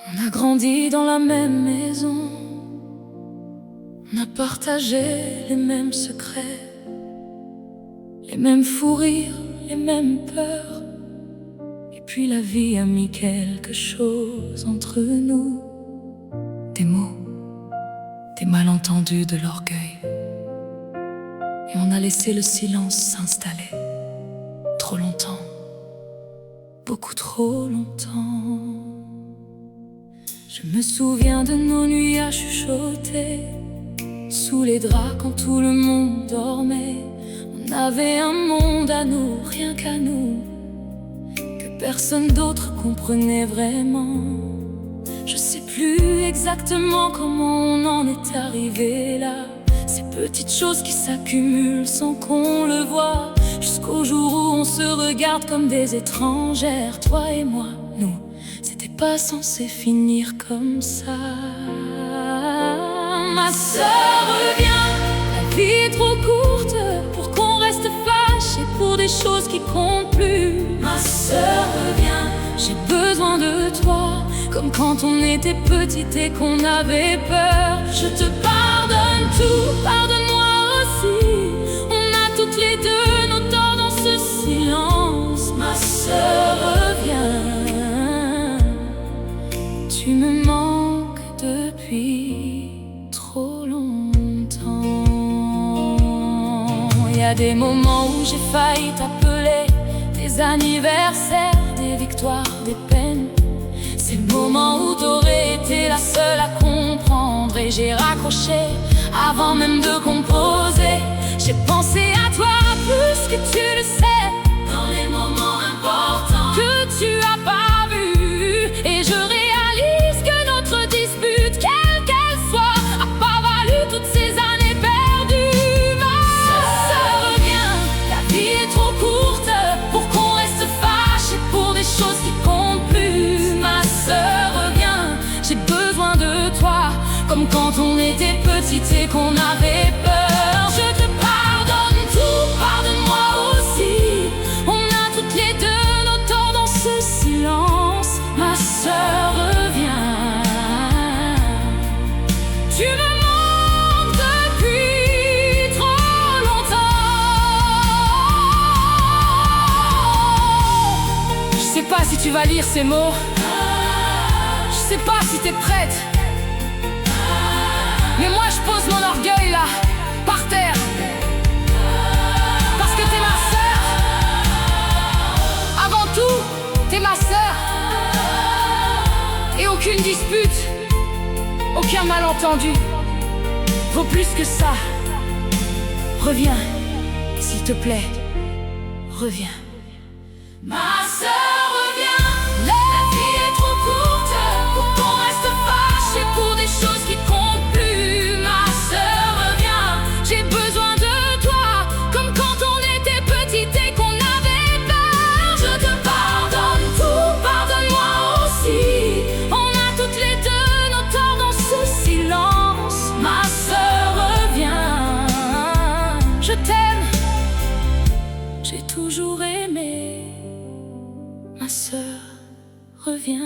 On a grandi dans la même maison, on a partagé les mêmes secrets, les mêmes fous rires, les mêmes peurs. Et puis la vie a mis quelque chose entre nous, des mots, des malentendus, de l'orgueil. Et on a laissé le silence s'installer, trop longtemps, beaucoup trop longtemps. Je me souviens de nos nuits à chuchoter, sous les draps quand tout le monde dormait. On avait un monde à nous, rien qu'à nous, que personne d'autre comprenait vraiment. Je sais plus exactement comment on en est arrivé là. Ces petites choses qui s'accumulent sans qu'on le voie, jusqu'au jour où on se regarde comme des étrangères. Toi et moi, nous, c'était pas censé finir comme ça. Ma sœur, reviens, la vie est trop courte pour qu'on reste fâchés pour des choses qui comptent plus. Ma sœur, reviens, j'ai besoin de toi, comme quand on était petite et qu'on avait peur. Je te pardonne tout, pardonne-moi aussi. On a toutes les deux nos torts dans ce silence. Ma sœur, reviens, tu me manques depuis trop longtemps. Il y a des moments où j'ai failli t'appeler, des anniversaires, des victoires, des peines. Ces moments où t'aurais été la seule à comprendre. Et j'ai raccroché avant même de composer. J'ai pensé à toi plus que tu le sais, dans les moments importants que tu as pas vus. Et je réalise que notre dispute, quelle qu'elle soit, a pas valu toutes ces années perdues. Ma sœur, reviens, la vie est trop courte pour qu'on reste fâché pour des choses qui comptent plus. Ma sœur, reviens, j'ai besoin de toi, comme quand on était petite et qu'on avait peur. Je te pardonne tout, pardonne-moi aussi. On a toutes les deux nos torts dans ce silence. Ma sœur, reviens, tu me manques depuis trop longtemps. Je sais pas si tu vas lire ces mots, je sais pas si t'es prête, mais moi je pose mon orgueil là, par terre, parce que t'es ma sœur. Avant tout, t'es ma sœur. Et aucune dispute, aucun malentendu vaut plus que ça. Reviens, s'il te plaît, reviens. Ma sœur, reviens, la vie est trop courte pour qu'on reste fâché pour des choses qui comptent plus. Ma sœur, reviens, j'ai besoin de toi, comme quand on était petite et qu'on avait peur. Je te pardonne tout, pardonne-moi aussi. On a toutes les deux nos torts dans ce silence. Ma sœur, reviens, je t'aime, j'ai toujours aimé. Ma sœur, reviens,